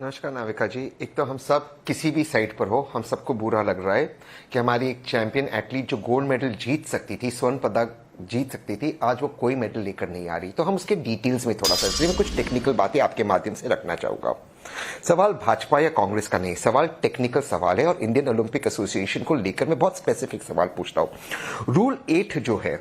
नमस्कार नाविका जी। एक तो हम सब किसी भी साइड पर हो, हम सबको बुरा लग रहा है कि हमारी एक चैंपियन एथलीट जो गोल्ड मेडल जीत सकती थी, स्वर्ण पदक जीत सकती थी, आज वो कोई मेडल लेकर नहीं आ रही। तो हम उसके डिटेल्स में थोड़ा सा इसलिए मैं कुछ टेक्निकल बातें आपके माध्यम से रखना चाहूंगा। सवाल भाजपा या कांग्रेस का नहीं, सवाल टेक्निकल सवाल है और इंडियन ओलंपिक एसोसिएशन को लेकर मैं बहुत स्पेसिफिक सवाल पूछता हूँ। रूल 8 जो है,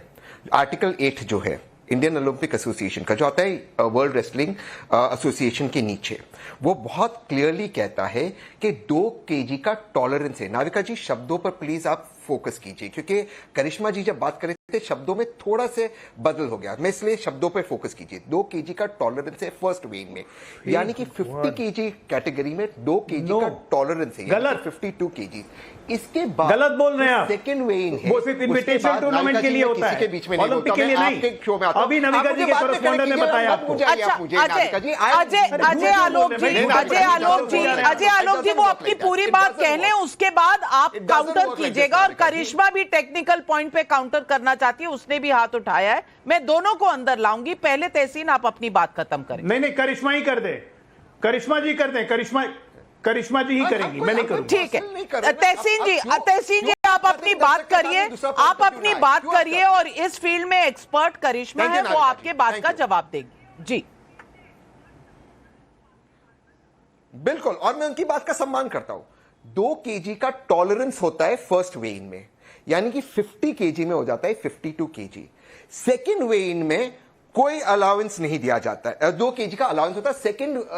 आर्टिकल 8 जो है इंडियन ओलंपिक एसोसिएशन का, जो आता है वर्ल्ड रेसलिंग एसोसिएशन के नीचे, वो बहुत क्लियरली कहता है कि 2 केजी का टॉलरेंस है। नाविका जी, शब्दों पर प्लीज आप फोकस कीजिए, क्योंकि करिश्मा जी जब बात कर रहे थे शब्दों में थोड़ा से बदल हो गया, मैं इसलिए शब्दों पर फोकस कीजिए। 2 केजी का टॉलरेंस है फर्स्ट वेइन में, यानी कि 50 केजी कैटेगरी में 2 केजी का टॉलरेंस है, गलत 52 केजी। इसके बाद गलत बोल रहे हैं आप। सेकंड वेइन है, वो सिर्फ इनविटेशन टूर्नामेंट के लिए होता है, के बीच में ओलंपिक के लिए नहीं। शो में आता अभी नविका जी के कॉरेस्पॉन्डेंट ने बताया आपको। अजय आलोक जी वो अपनी पूरी बात कह लें, उसके बाद आप काउंटर कीजिएगा। और करिश्मा भी टेक्निकल पॉइंट पे काउंटर करना चाहती है, उसने भी हाथ उठाया है। मैं दोनों को अंदर लाऊंगी। पहले तहसीन आप अपनी बात खत्म करें। नहीं, करिश्मा ही कर दे, करिश्मा जी कर दे, करिश्मा जी ही करेंगी, मैं नहीं करूंगा। ठीक है तहसीन जी आप अपनी बात करिए, आप अपनी बात करिए, और इस फील्ड में एक्सपर्ट करिश्मा है, वो आपके बात का जवाब देगी। जी बिल्कुल, और मैं उनकी बात का सम्मान करता हूं। 2 केजी का टॉलरेंस होता है फर्स्ट वेइन में, यानी कि 50 केजी में हो जाता है 52 केजी। सेकेंड वेइन में कोई अलाउंस नहीं दिया जाता है, 2 केजी का अलाउंस होता है।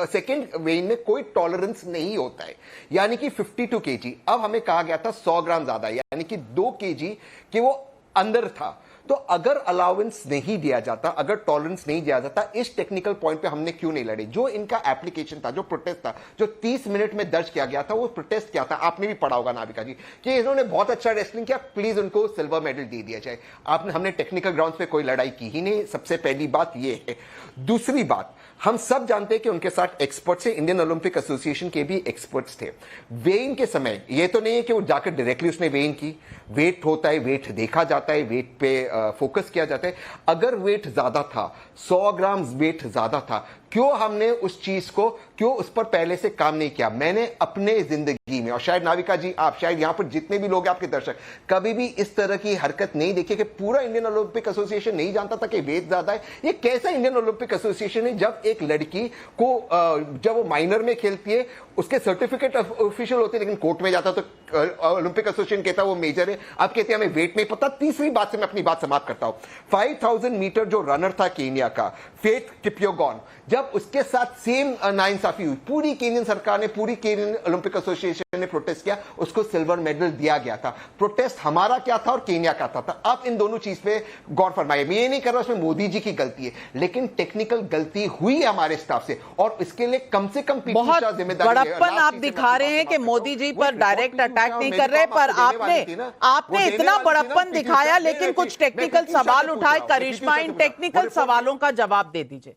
सेकेंड वेइन में कोई टॉलरेंस नहीं होता है, यानी कि 52 केजी। अब हमें कहा गया था 100 ग्राम ज्यादा, यानी कि 2 केजी के वो अंदर था। तो अगर अलाउंस नहीं दिया जाता, अगर टॉलरेंस नहीं दिया जाता, इस टेक्निकल पॉइंट पे हमने क्यों नहीं लड़े? जो इनका एप्लीकेशन था, जो प्रोटेस्ट था, जो 30 मिनट में दर्ज किया गया था, वो प्रोटेस्ट क्या था? आपने भी पढ़ा होगा नाविका जी, कि इन्होंने बहुत अच्छा रेसलिंग किया, प्लीज उनको सिल्वर मेडल दे दिया जाए। हमने टेक्निकल ग्राउंड पे कोई लड़ाई की ही नहीं। सबसे पहली बात ये है। दूसरी बात, हम सब जानते हैं कि उनके साथ एक्सपर्ट्स हैं, इंडियन ओलंपिक एसोसिएशन के भी एक्सपर्ट्स थे। वेइंग के समय ये तो नहीं है कि वो जाकर डायरेक्टली उसने वेइंग की। वेट होता है, वेट देखा जाता है, वेट पे फोकस किया जाता है। अगर वेट ज्यादा था, 100 ग्राम वेट ज्यादा था, क्यों हमने उस चीज को, क्यों उस पर पहले से काम नहीं किया? मैंने अपने जिंदगी में, और शायद नाविका जी, आप शायद यहां पर जितने भी लोग हैं आपके दर्शक, कभी भी इस तरह की हरकत नहीं देखी कि पूरा इंडियन ओलंपिक एसोसिएशन नहीं जानता था कि वेट ज्यादा है। ये कैसा इंडियन ओलंपिक एसोसिएशन है जब एक लड़की को जब वो माइनर में खेलती है, उसके सर्टिफिकेट ऑफिशियल होते हैं, लेकिन कोर्ट में जाता तो ओलंपिक एसोसिएशन कहता है वो मेजर है। आप कहते हैं हमें वेट नहीं पता। तीसरी बात से मैं अपनी बात समाप्त करता हूं। 5000 मीटर जो रनर था केन्या का, फेथ किपियोगॉन, जब उसके साथ सेम नाइंसाफी हुई, पूरी केनियन सरकार ने, पूरी केनियन ओलंपिक एसोसिएशन ने प्रोटेस्ट किया, उसको सिल्वर मेडल दिया गया था। प्रोटेस्ट हमारा क्या था और केन्या का था। आप इन दोनों चीज पे गौर फरमाइए। मैं ये नहीं कर रहा उसमें मोदी जी की गलती है, लेकिन टेक्निकल गलती हुई है हमारे स्टाफ से, और इसके लिए कम से कम बहुत बड़प्पन आप दिखा रहे हैं कि मोदी जी पर डायरेक्ट अटैक नहीं कर रहे, पर आपने इतना बड़प्पन दिखाया, लेकिन कुछ टेक्निकल सवाल उठाए। करिश्मा, इन टेक्निकल सवालों का जवाब दे दीजिए।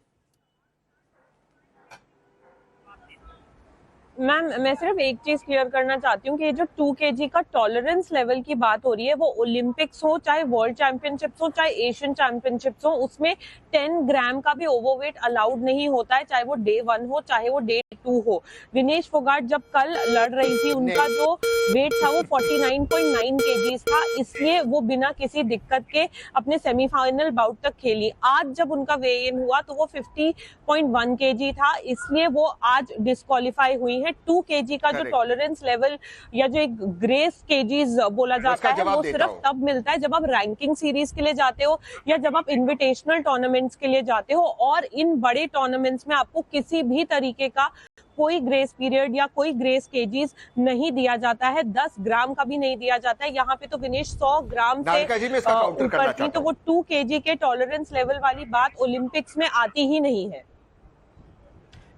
मैम, मैं सिर्फ एक चीज क्लियर करना चाहती हूँ कि ये जो 2 केजी का टॉलरेंस लेवल की बात हो रही है, वो ओलंपिक्स हो, चाहे वर्ल्ड चैंपियनशिप्स हो, चाहे एशियन चैंपियनशिप्स हो, उसमें 10 ग्राम का भी ओवरवेट अलाउड नहीं होता है, चाहे वो डे 1 हो, चाहे वो डे 2 हो। विनेश फोगाट जब कल लड़ रही थी, उनका जो वेट था वो 49.9 केजीज था, इसलिए वो बिना किसी दिक्कत के अपने सेमीफाइनल बाउट तक खेली। आज जब उनका वे इन हुआ तो वो 50.1 केजी था, इसलिए वो आज डिस्क्वालीफाई हुई है। 2 केजी का जो टॉलरेंस लेवल या जो एक ग्रेस केजीज बोला जाता है, वो सिर्फ तब मिलता है जब आप रैंकिंग सीरीज के लिए जाते हो या जब आप इनविटेशनल टूर्नामेंट्स के लिए जाते हो। और इन बड़े टूर्नामेंट्स में आपको किसी भी तरीके का कोई ग्रेस पीरियड या कोई ग्रेस केजीज नहीं दिया जाता है, 10 ग्राम का भी नहीं दिया जाता है। यहाँ पे तो विनेश 100 ग्राम से ऊपर थी, तो वो 2 केजी के टॉलरेंस लेवल वाली बात ओलंपिक्स में आती ही नहीं है।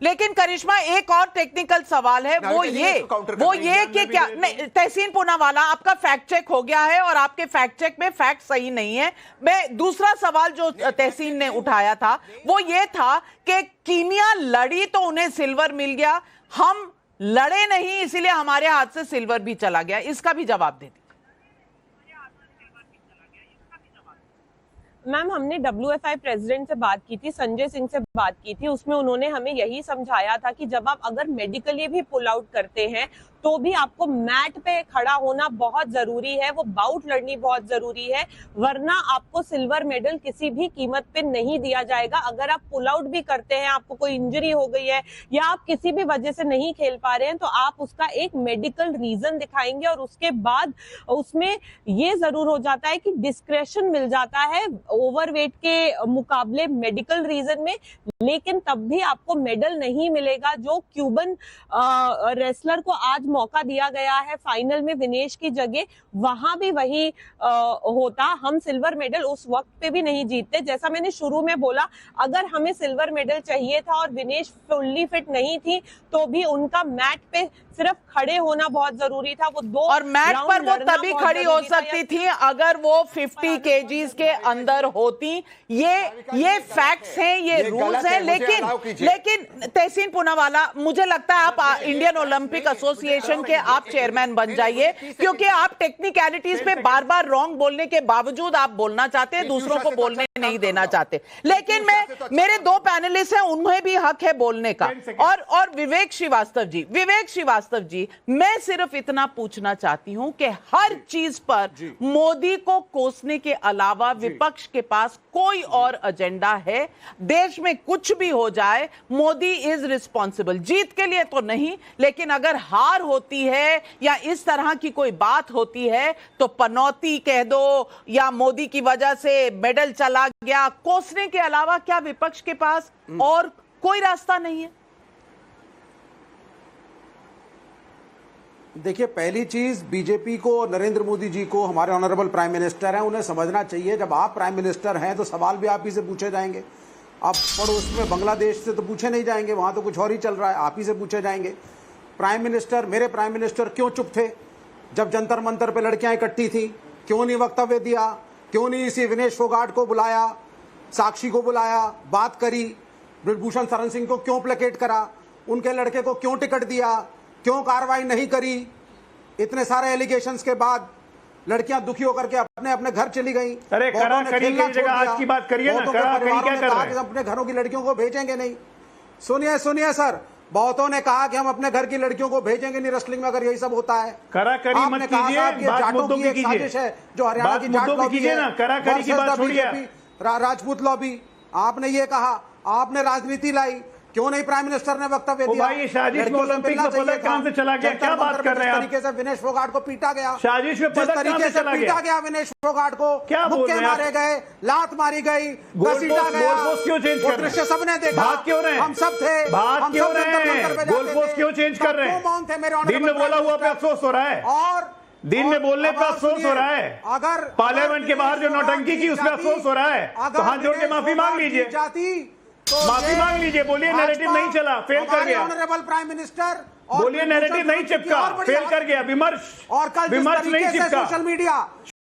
लेकिन करिश्मा, एक और टेक्निकल सवाल है, वो ये कि क्या नहीं, तहसीन पूनावाला, आपका फैक्ट चेक हो गया है और आपके फैक्ट चेक में फैक्ट सही नहीं है। मैं दूसरा सवाल जो तहसीन ने उठाया था वो ये था कि कीनिया लड़ी तो उन्हें सिल्वर मिल गया, हम लड़े नहीं इसीलिए हमारे हाथ से सिल्वर भी चला गया। इसका भी जवाब दे दीजिए। मैम, हमने WFI प्रेसिडेंट से बात की थी, संजय सिंह से बात की थी उसमें उन्होंने हमें यही समझाया था कि जब आप अगर मेडिकली भी पुल आउट करते हैं तो भी आपको मैट पे खड़ा होना बहुत जरूरी है, वो बाउट लड़नी बहुत जरूरी है, वरना आपको सिल्वर मेडल किसी भी कीमत पे नहीं दिया जाएगा। अगर आप पुल आउट भी करते हैं, आपको कोई इंजरी हो गई है या आप किसी भी वजह से नहीं खेल पा रहे हैं, तो आप उसका एक मेडिकल रीजन दिखाएंगे और उसके बाद उसमें ये जरूर हो जाता है कि डिस्क्रेशन मिल जाता है ओवरवेट के मुकाबले मेडिकल रीजन में, लेकिन तब भी आपको मेडल नहीं मिलेगा। जो क्यूबन रेसलर को आज मौका दिया गया है फाइनल में विनेश की जगह, वहां भी वही होता, हम सिल्वर मेडल उस वक्त पे भी नहीं जीतते। जैसा मैंने शुरू में बोला, अगर हमें सिल्वर मेडल चाहिए था और विनेश फुल्ली फिट नहीं थी तो भी उनका मैट पे सिर्फ खड़े होना बहुत जरूरी था। वो दो और मैट पर वो तभी खड़ी हो सकती थी अगर वो 50 केजीज के अंदर होती। ये फैक्ट्स हैं, ये रूल्स हैं, लेकिन तहसीन पूनावाला, मुझे लगता है आप इंडियन ओलंपिक एसोसिएशन के आप चेयरमैन बन जाइए, क्योंकि आप टेक्निकलिटीज पे बार बार रॉन्ग बोलने के बावजूद आप बोलना चाहते हैं, दूसरों को बोलने नहीं देना चाहते। लेकिन मेरे दो पैनलिस्ट हैं, उन्हें भी हक है बोलने का। और विवेक श्रीवास्तव जी, मैं सिर्फ इतना पूछना चाहती हूं कि हर चीज पर मोदी को कोसने के अलावा विपक्ष के पास कोई और एजेंडा है? देश में कुछ भी हो जाए, मोदी इज रिस्पॉन्सिबल। जीत के लिए तो नहीं, लेकिन अगर हार होती है या इस तरह की कोई बात होती है तो पनौती कह दो या मोदी की वजह से मेडल चला गया, कोसने के अलावा क्या विपक्ष के पास और कोई रास्ता नहीं है? देखिए, पहली चीज, बीजेपी को, नरेंद्र मोदी जी को, हमारे ऑनरेबल प्राइम मिनिस्टर हैं, उन्हें समझना चाहिए जब आप प्राइम मिनिस्टर हैं तो सवाल भी आप ही से पूछे जाएंगे। अब पड़ोस में बांग्लादेश से तो पूछे नहीं जाएंगे, वहां तो कुछ और ही चल रहा है, आप ही से पूछे जाएंगे। प्राइम मिनिस्टर, मेरे प्राइम मिनिस्टर क्यों चुप थे जब जंतर मंतर पे लड़कियां इकट्ठी थी? क्यों नहीं वक्तव्य दिया? क्यों नहीं इसी विनेश फोगाट को बुलाया, साक्षी को बुलाया, बात करी? ब्रजभूषण शरण सिंह को क्यों प्लेकेट करा? उनके लड़के को क्यों टिकट दिया? क्यों कार्रवाई नहीं करी? इतने सारे एलिगेशंस के बाद लड़कियां दुखी होकर के अपने अपने घर चली गई। अरे करा करी की जगह आज की बात करिए ना, करा करी क्या कर रहे हैं? अपने घरों की लड़कियों को भेजेंगे नहीं। सुनिए सर, बहुतों ने कहा कि हम अपने घर की लड़कियों को भेजेंगे नहीं रेसलिंग में अगर यही सब होता है। करा करी मत कीजिए, बात मुद्दों की कीजिए, है जो हरियाणा की जाट लॉबी कीजिए ना, करा करी की बात छोड़िए। राजपूत लॉबी, आपने ये कहा, आपने राजनीति लाई, क्यों नहीं प्राइम मिनिस्टर ने वक्तव्य दिया? भाई, साजिश में ओलंपिक में पदक कहां से चला गया? क्या बात कर रहे हैं आप? तरीके से विनेश फोगाट को पीटा गया, साजिश में पदक कहां से चला गया? पीटा गया विनेश फोगाट को, क्या बोल रहे हैं? मारे गए, लात मारी गई, घसीटा गया। गोलपोस्ट क्यों चेंज कर रहे हैं? सबने देखा, बात क्यों रहे हैं? हम सब थे, बात क्यों रहे हैं? गोलपोस्ट क्यों चेंज कर रहे हैं? दिन में बोला हुआ पे अफसोस हो रहा है, और दिन में बोलने पे अफसोस हो रहा है। अगर पार्लियामेंट के बाहर जो नौटंकी की उसमें अफसोस हो रहा है, तो हाथ जोड़ के माफी मांग लीजिए, माफी मांग लीजिए। बोलिए नैरेटिव नहीं चला, फेल कर गया। ऑनरेबल प्राइम मिनिस्टर, बोलिए नैरेटिव नहीं चिपका, फेल कर गया। विमर्श और कल नहीं चिपका। Social media